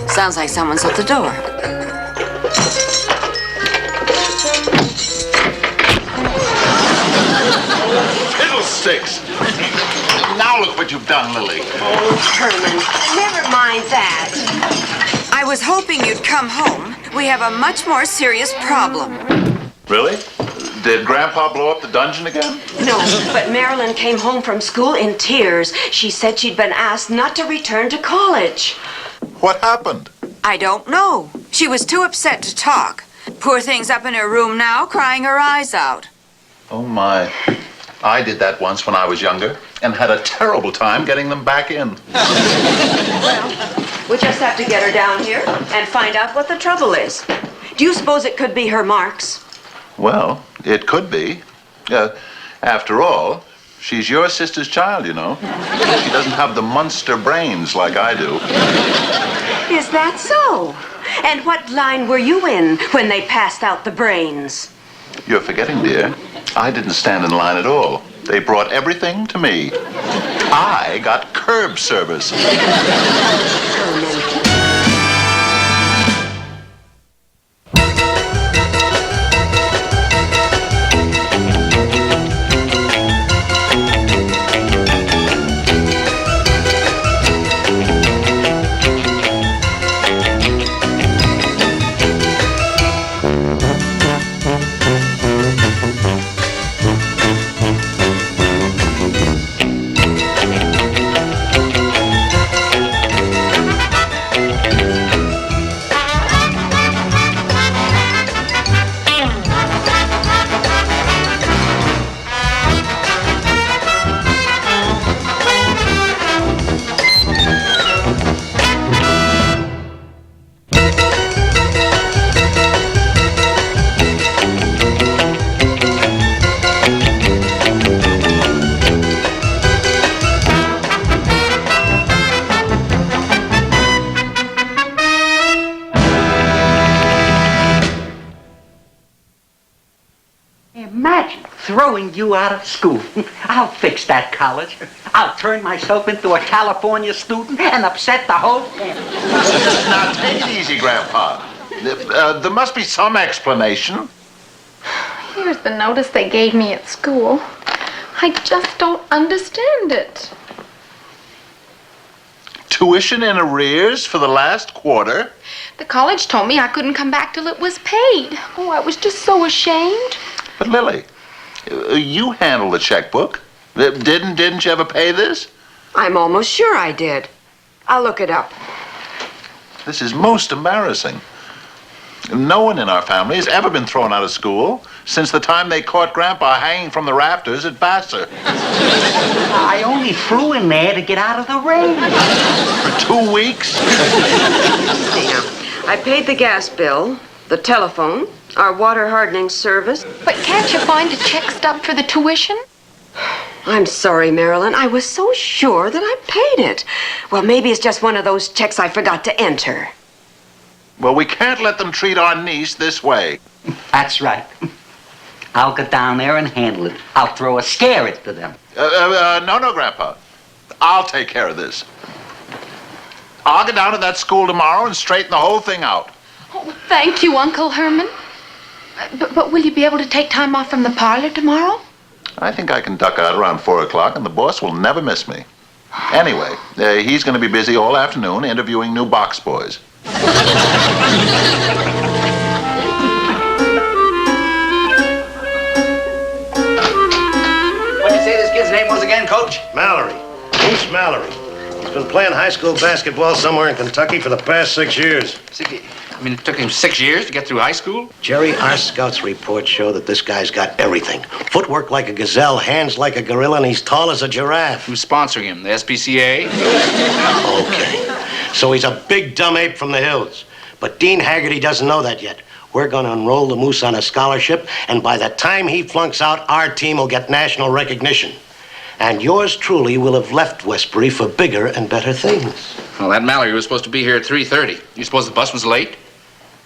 Sounds like someone's at the door. Fiddlesticks! Now look what you've done, Lily. Oh, Herman, never mind that. I was hoping you'd come home. We have a much more serious problem. Really? Did Grandpa blow up the dungeon again? No, but Marilyn came home from school in tears. She said she'd been asked not to return to college. What happened? I don't know. She was too upset to talk. Poor thing's up in her room now, crying her eyes out. Oh, my. I did that once when I was younger and had a terrible time getting them back in. Well, we just have to get her down here and find out what the trouble is. Do you suppose it could be her marks? Well, it could be. After all, she's your sister's child, you know. She doesn't have the Munster brains like I do. Is that so? And what line were you in when they passed out the brains? You're forgetting, dear. I didn't stand in line at all. They brought everything to me. I got curb service. Imagine throwing you out of school. I'll fix that college. I'll turn myself into a California student and upset the whole campus. Now, take it easy, Grandpa. There must be some explanation. Here's the notice they gave me at school. I just don't understand it. Tuition in arrears for the last quarter? The college told me I couldn't come back till it was paid. Oh, I was just so ashamed. But Lily, you handle the checkbook. Didn't you ever pay this? I'm almost sure I did. I'll look it up. This is most embarrassing. No one in our family has ever been thrown out of school since the time they caught Grandpa hanging from the rafters at Vassar. I only flew in there to get out of the rain. For 2 weeks? I paid the gas bill, the telephone, our water hardening service. But can't you find a check stub for the tuition? I'm sorry, Marilyn. I was so sure that I paid it. Well, maybe it's just one of those checks I forgot to enter. Well, we can't let them treat our niece this way. That's right. I'll go down there and handle it. I'll throw a scare into them. No, Grandpa. I'll take care of this. I'll go down to that school tomorrow and straighten the whole thing out. Oh, thank you, Uncle Herman. But will you be able to take time off from the parlor tomorrow? I think I can duck out around 4 o'clock and the boss will never miss me. Anyway, he's going to be busy all afternoon interviewing new box boys. What did you say this kid's name was again, Coach? Mallory. Moose Mallory. He's been playing high school basketball somewhere in Kentucky for the past 6 years. It took him 6 years to get through high school? Jerry, our scouts reports show that this guy's got everything. Footwork like a gazelle, hands like a gorilla, and he's tall as a giraffe. Who's sponsoring him? The SPCA? Okay. So he's a big dumb ape from the hills. But Dean Haggerty doesn't know that yet. We're going to enroll the Moose on a scholarship, and by the time he flunks out, our team will get national recognition. And yours truly will have left Westbury for bigger and better things. Well, that Mallory was supposed to be here at 3:30. You suppose the bus was late?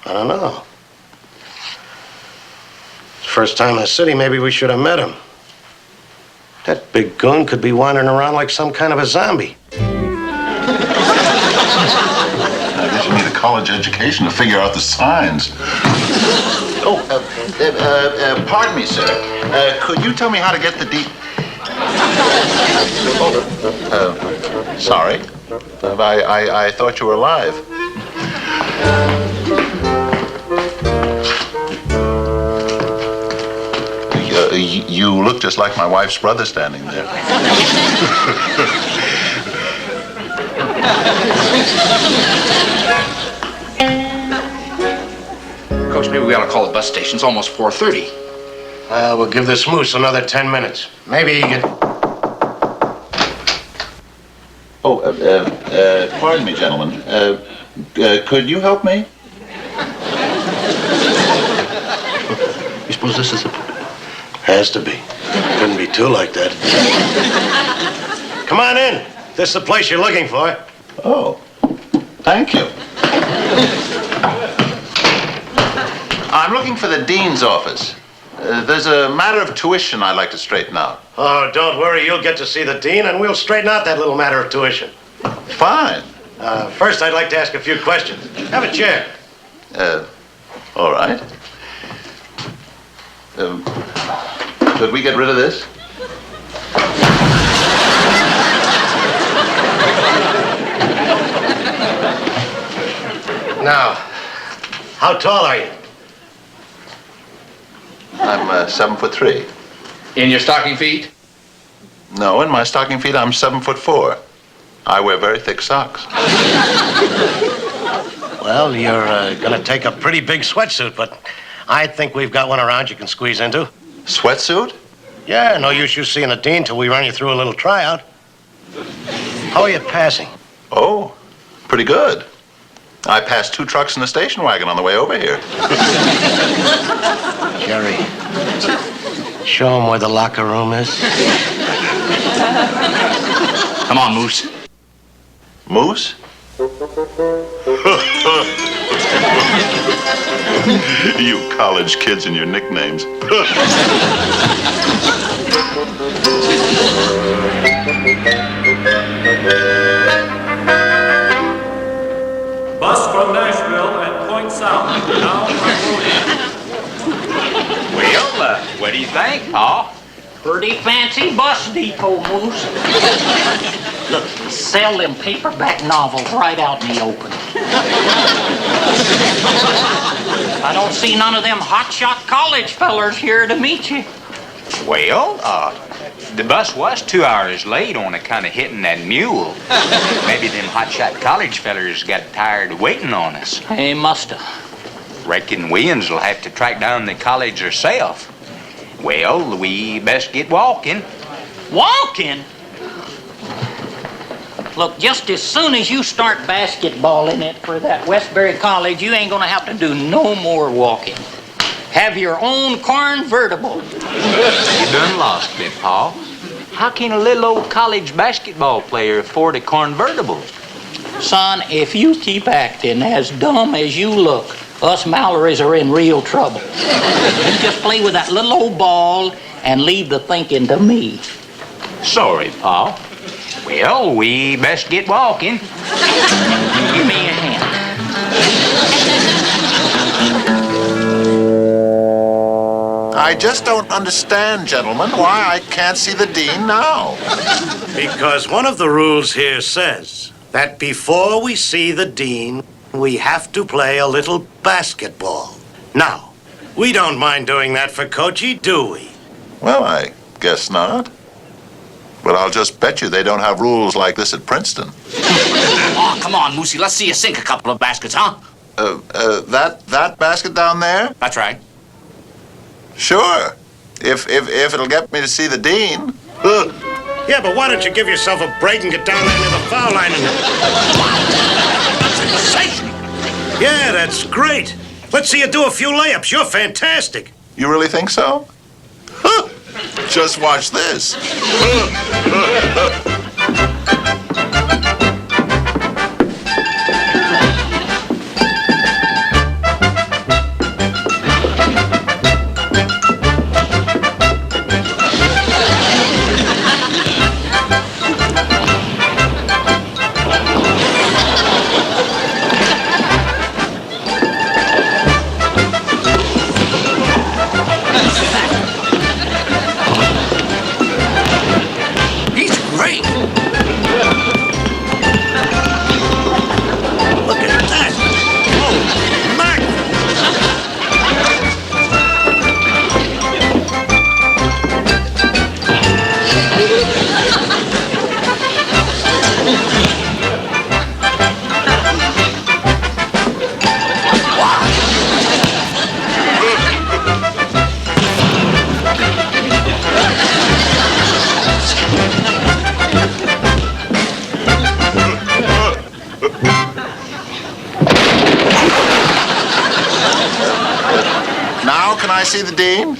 I don't know. First time in the city, maybe we should have met him. That big goon could be wandering around like some kind of a zombie. I guess you need a college education to figure out the signs. Oh, pardon me, sir. Could you tell me how to get the sorry. I thought you were alive. You look just like my wife's brother standing there. Coach, maybe we ought to call the bus station. It's almost 4:30. We'll give this moose another 10 minutes. Maybe he can... Oh, pardon me, gentlemen. Could you help me? You suppose this is a... Has to be. Couldn't be two like that. Come on in. This is the place you're looking for. Oh, thank you. I'm looking for the dean's office. There's a matter of tuition I'd like to straighten out. Oh, don't worry. You'll get to see the dean, and we'll straighten out that little matter of tuition. Fine. First, I'd like to ask a few questions. Have a chair. All right. Could we get rid of this? Now, how tall are you? I'm 7'3". In your stocking feet? No, in my stocking feet, I'm 7'4". I wear very thick socks. Well, you're gonna take a pretty big sweatsuit, but I think we've got one around you can squeeze into. Sweatsuit? Yeah, no use you seeing the dean till we run you through a little tryout. How are you passing? Oh, pretty good. I passed 2 trucks and a station wagon on the way over here. Jerry, show him where the locker room is. Come on, Moose. Moose? You college kids and your nicknames. Bus from Nashville and Point South, now unloading. Well, what do you think, Pa? Pretty fancy bus depot, Moose. Look, sell them paperback novels right out in the open. I don't see none of them hotshot college fellers here to meet you. Well, the bus was 2 hours late on account of hitting that mule. Maybe them hotshot college fellers got tired of waiting on us. They musta. Reckon Williams will have to track down the college herself. Well, we best get walking. Walking? Look, just as soon as you start basketballing it for that Westbury College, you ain't gonna have to do no more walking. Have your own convertible. You done lost me, Pa. How can a little old college basketball player afford a convertible? Son, if you keep acting as dumb as you look, us Mallorys are in real trouble. You just play with that little old ball and leave the thinking to me. Sorry, Pa. Well, we best get walking. Give me a hand. I just don't understand, gentlemen, why I can't see the dean now. Because one of the rules here says that before we see the dean, we have to play a little basketball. Now, we don't mind doing that for Coachy, do we? Well, I guess not. But I'll just bet you they don't have rules like this at Princeton. Oh, come on, Moosey. Let's see you sink a couple of baskets, huh? That basket down there? That's right. Sure. If it'll get me to see the dean. Yeah, but why don't you give yourself a break and get down there near the foul line and... Yeah, that's great. Let's see you do a few layups. You're fantastic. You really think so? Just watch this. He's great. Look at that. Oh, Mac. Now can I see the dean?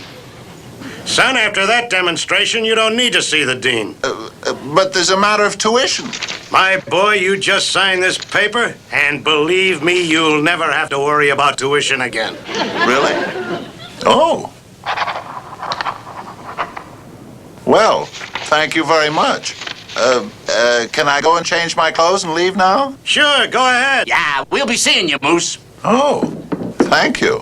Son, after that demonstration, you don't need to see the dean. But there's a matter of tuition. My boy, you just sign this paper, and believe me, you'll never have to worry about tuition again. Really? Oh. Well, thank you very much. Can I go and change my clothes and leave now? Sure, go ahead. Yeah, we'll be seeing you, Moose. Oh, thank you.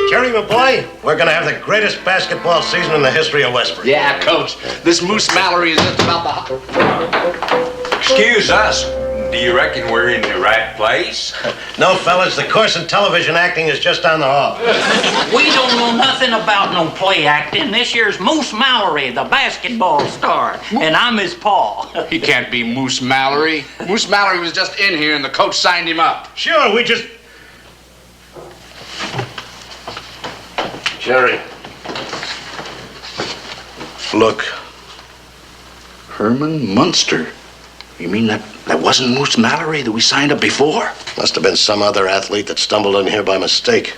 Jerry, my boy, we're going to have the greatest basketball season in the history of Westbury. Yeah, Coach. This Moose Mallory is just about the... Excuse us. Do you reckon we're in the right place? No, fellas, the course in television acting is just down the hall. We don't know nothing about no play acting. This year's Moose Mallory, the basketball star, and I'm his paw. He can't be Moose Mallory. Moose Mallory was just in here and the coach signed him up. Sure, we just... Jerry. Look. Herman Munster. You mean that wasn't Moose Mallory that we signed up before? Must have been some other athlete that stumbled in here by mistake.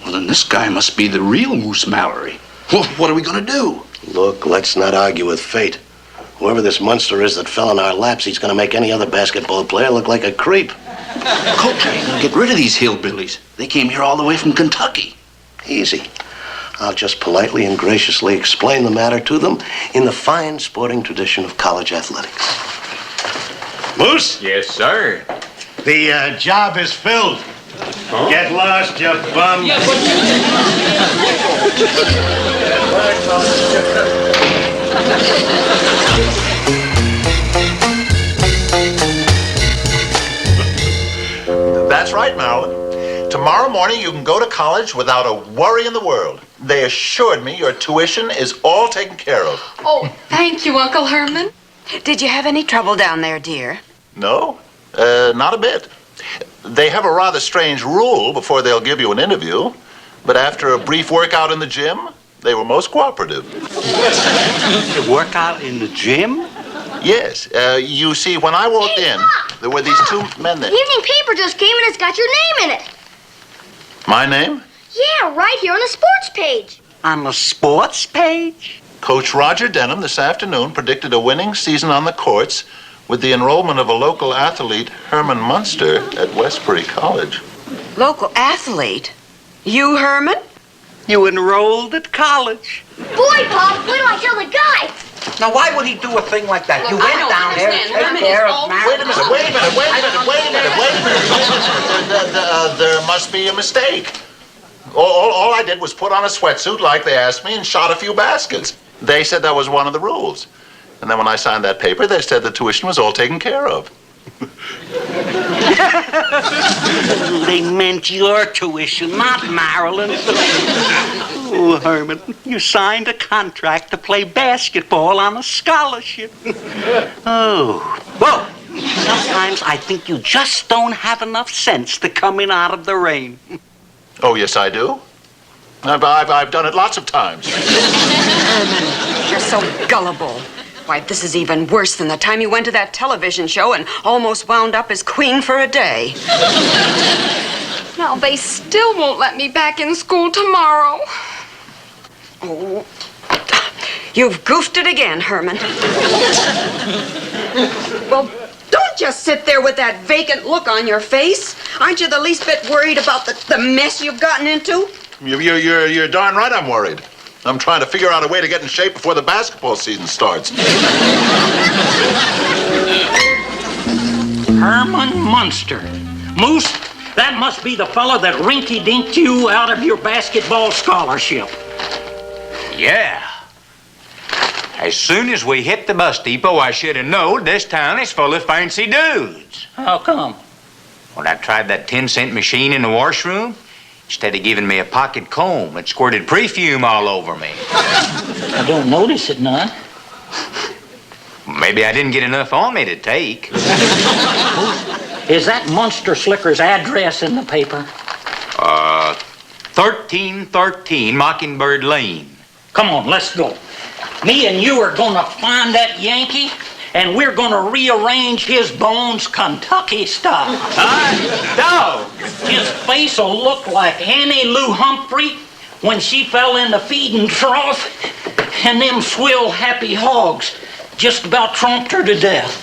Well, then this guy must be the real Moose Mallory. Well, what are we gonna do? Look, let's not argue with fate. Whoever this Munster is that fell in our laps, he's gonna make any other basketball player look like a creep. Coach, how are you gonna get rid of these hillbillies? They came here all the way from Kentucky. Easy. I'll just politely and graciously explain the matter to them in the fine sporting tradition of college athletics. Moose? Yes, sir. The job is filled. Huh? Get lost, you bum. That's right, Marilyn. Tomorrow morning you can go to college without a worry in the world. They assured me your tuition is all taken care of. Oh, thank you, Uncle Herman. Did you have any trouble down there, dear? No, not a bit. They have a rather strange rule before they'll give you an interview, but after a brief workout in the gym, they were most cooperative. Workout in the gym? Yes. You see, when I walked in, there were these two men there. The evening paper just came and it's got your name in it. My name? Yeah, right here on the sports page. On the sports page? Coach Roger Denham this afternoon predicted a winning season on the courts with the enrollment of a local athlete, Herman Munster, at Westbury College. Local athlete? You, Herman? You enrolled at college. Boy, Pop, wait till I tell the guy. Now, why would he do a thing like that? Look, You I went don't down there to understand. take care of Wait a minute, wait a minute, wait a minute, wait a minute, wait a minute. There must be a mistake. All I did was put on a sweatsuit like they asked me and shot a few baskets. They said that was one of the rules. And then when I signed that paper, they said the tuition was all taken care of. They meant your tuition, not Marilyn's. Oh, Herman, you signed a contract to play basketball on a scholarship. Oh, well, sometimes I think you just don't have enough sense to come in out of the rain. Oh, yes, I do. I've done it lots of times. Herman, you're so gullible. Why, this is even worse than the time you went to that television show and almost wound up as queen for a day. Now they still won't let me back in school tomorrow. Oh, you've goofed it again, Herman. Well, don't just sit there with that vacant look on your face. Aren't you the least bit worried about the mess you've gotten into? You're darn right I'm worried. I'm trying to figure out a way to get in shape before the basketball season starts. Herman Munster. Moose, that must be the fellow that rinky-dinked you out of your basketball scholarship. Yeah. As soon as we hit the bus depot, I should have known this town is full of fancy dudes. How come? When I tried that 10-cent machine in the washroom, instead of giving me a pocket comb, it squirted perfume all over me. I don't notice it none. Maybe I didn't get enough on me to take. Is that Munster Slicker's address in the paper? 1313 Mockingbird Lane. Come on, let's go. Me and you are gonna find that Yankee, and we're gonna rearrange his bones Kentucky style. Dog! His face will look like Annie Lou Humphrey when she fell in the feeding trough, and them swill happy hogs just about trumped her to death.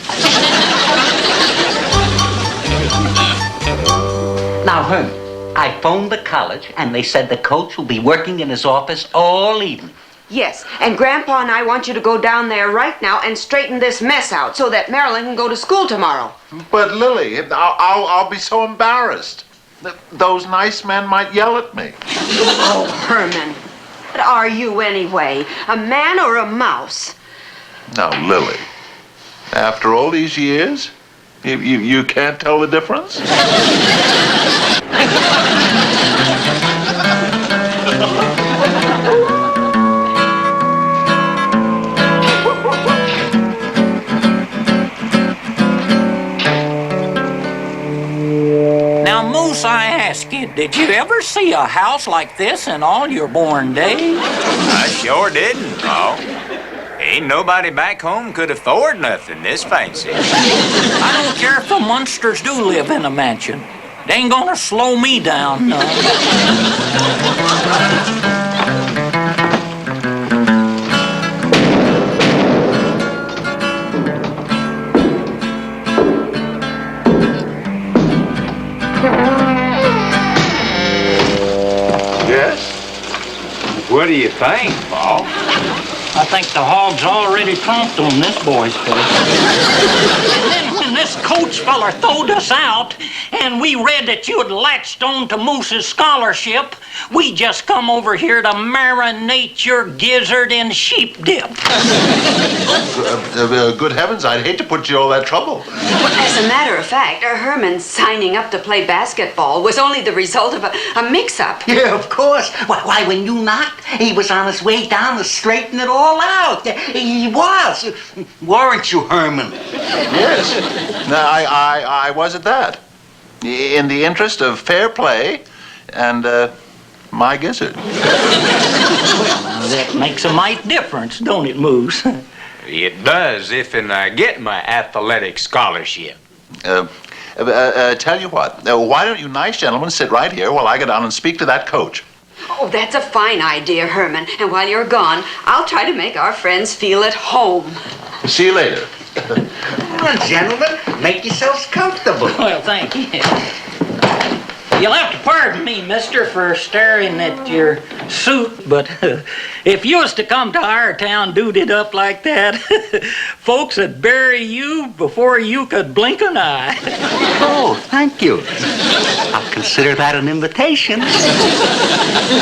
Now, Herman, I phoned the college, and they said the coach will be working in his office all evening. Yes, and Grandpa and I want you to go down there right now and straighten this mess out so that Marilyn can go to school tomorrow. But, Lily, I'll be so embarrassed. Those nice men might yell at me. Oh, Herman, what are you anyway? A man or a mouse? Now, Lily, after all these years, you can't tell the difference? Now, Moose, I ask you, did you ever see a house like this in all your born days? I sure didn't, Paul. Ain't nobody back home could afford nothing this fancy. I don't care if the Munsters do live in a mansion. They ain't gonna slow me down none. Yes? What do you think, Paul? I think the hog's already trumped on this boy's face. And then when this coach feller throwed us out and we read that you had latched on to Moose's scholarship, we just come over here to marinate your gizzard in sheep dip. Good heavens, I'd hate to put you all that trouble. Well, as a matter of fact, Herman signing up to play basketball was only the result of a mix-up. Yeah, of course. Why, when you knocked, he was on his way down to straighten it all out. He was. Weren't you, Herman? Yes. I was at that. In the interest of fair play and my gizzard. Well, that makes a mite difference, don't it, Moose? It does if and I get my athletic scholarship. Tell you what, why don't you nice gentlemen sit right here while I go down and speak to that coach? Oh, that's a fine idea, Herman. And while you're gone, I'll try to make our friends feel at home. See you later. Come on, gentlemen. Make yourselves comfortable. Well, thank you. You'll have to pardon me, mister, for staring at your suit, but if you was to come to our town duded up like that, folks would bury you before you could blink an eye. Oh, thank you. I'll consider that an invitation.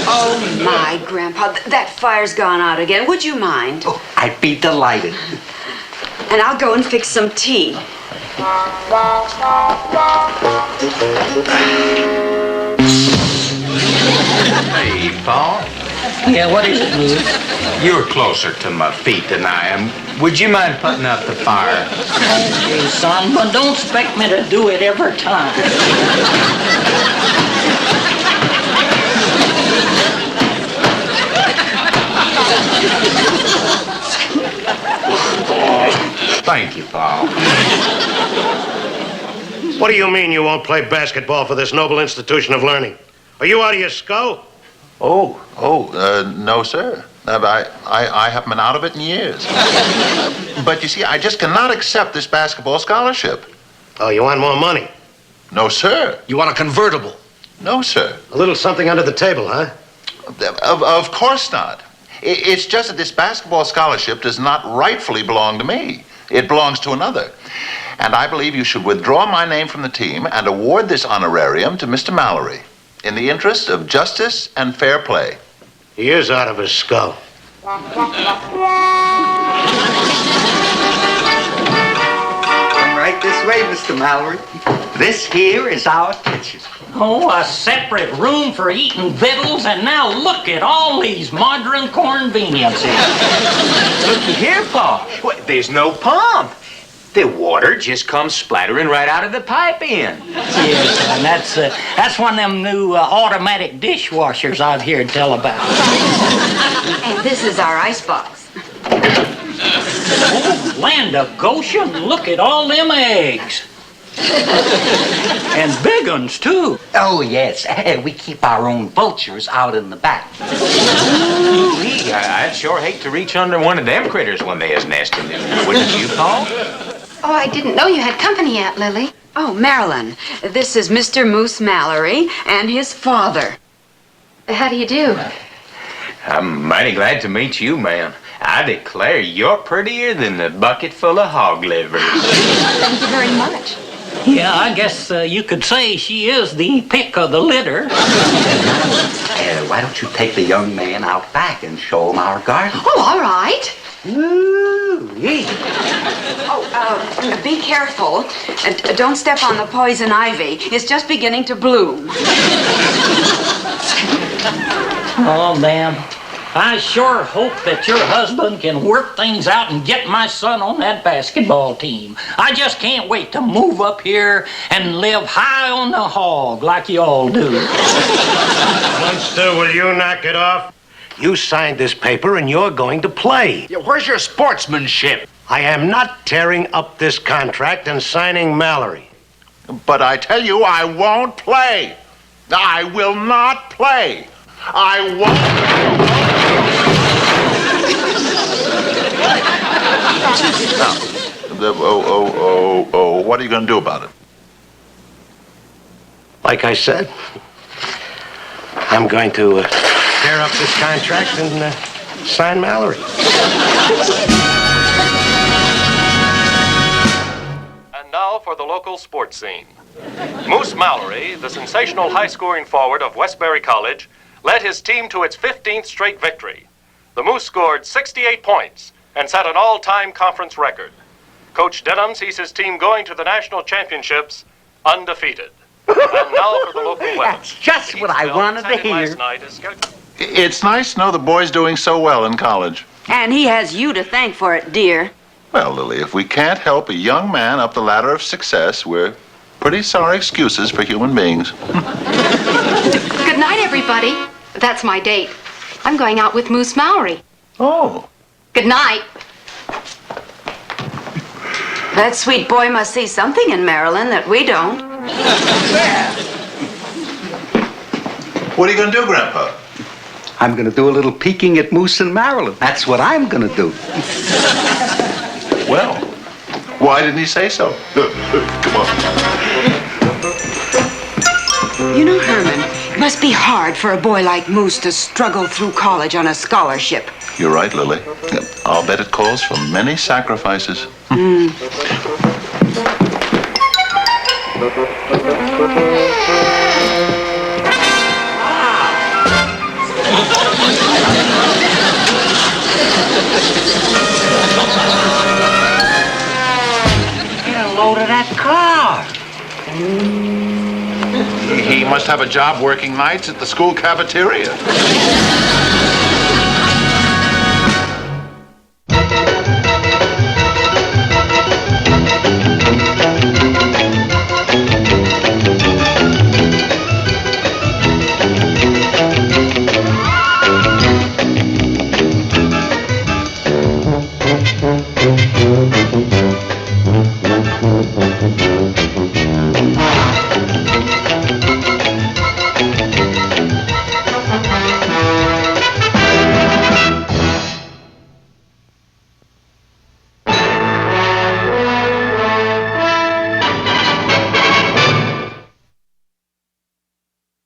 Oh, my, Grandpa, that fire's gone out again. Would you mind? Oh, I'd be delighted. And I'll go and fix some tea. Hey, Paul. Yeah, what is it, Moose? You're closer to my feet than I am. Would you mind putting out the fire? Okay, son, but don't expect me to do it every time. Thank you, Paul. What do you mean you won't play basketball for this noble institution of learning? Are you out of your skull? No, sir. I haven't been out of it in years. But you see, I just cannot accept this basketball scholarship. Oh, you want more money? No, sir. You want a convertible? No, sir. A little something under the table, huh? Of course not. It's just that this basketball scholarship does not rightfully belong to me. It belongs to another. And I believe you should withdraw my name from the team and award this honorarium to Mr. Mallory in the interest of justice and fair play. He is out of his skull. Come right this way, Mr. Mallory. This here is our kitchen. Oh, a separate room for eating victuals, and now look at all these modern conveniences. Looky here, Paul. What, there's no pump. The water just comes splattering right out of the pipe in. Yes, and that's one of them new automatic dishwashers I've heard tell about. And this is our icebox. Oh, land of Goshen, look at all them eggs. And big ones, too. Oh, yes. We keep our own vultures out in the back. Ooh-wee, I'd sure hate to reach under one of them critters when they is nesting them. Wouldn't you, Paul? Oh, I didn't know you had company yet, Lily. Oh, Marilyn, this is Mr. Moose Mallory and his father. How do you do? I'm mighty glad to meet you, ma'am. I declare you're prettier than a bucket full of hog livers. Thank you very much. Yeah, I guess you could say she is the pick of the litter. Why don't you take the young man out back and show him our garden? Oh, all right. Ooh-wee. Be careful. Don't step on the poison ivy. It's just beginning to bloom. Oh, ma'am. I sure hope that your husband can work things out and get my son on that basketball team. I just can't wait to move up here and live high on the hog like you all do. Munster, will you knock it off? You signed this paper and you're going to play. Yeah, where's your sportsmanship? I am not tearing up this contract and signing Mallory. But I tell you, I won't play. I will not play. I won't. Now, what are you going to do about it? Like I said, I'm going to tear up this contract and sign Mallory. And now for the local sports scene. Moose Mallory, the sensational high-scoring forward of Westbury College, led his team to its 15th straight victory. The Moose scored 68 points and set an all-time conference record. Coach Denham sees his team going to the national championships undefeated. And now for the local weather. That's just what I wanted to hear. It's nice to know the boy's doing so well in college. And he has you to thank for it, dear. Well, Lily, if we can't help a young man up the ladder of success, we're pretty sorry excuses for human beings. Good night, everybody. That's my date. I'm going out with Moose Mallory. Oh. Good night. That sweet boy must see something in Marilyn that we don't. What are you going to do, Grandpa? I'm going to do a little peeking at Moose and Marilyn. That's what I'm going to do. Well, why didn't he say so? Come on. You know, Herman, it must be hard for a boy like Moose to struggle through college on a scholarship. You're right, Lily. I'll bet it calls for many sacrifices. Get a load of that car. He must must have a job working nights at the school cafeteria.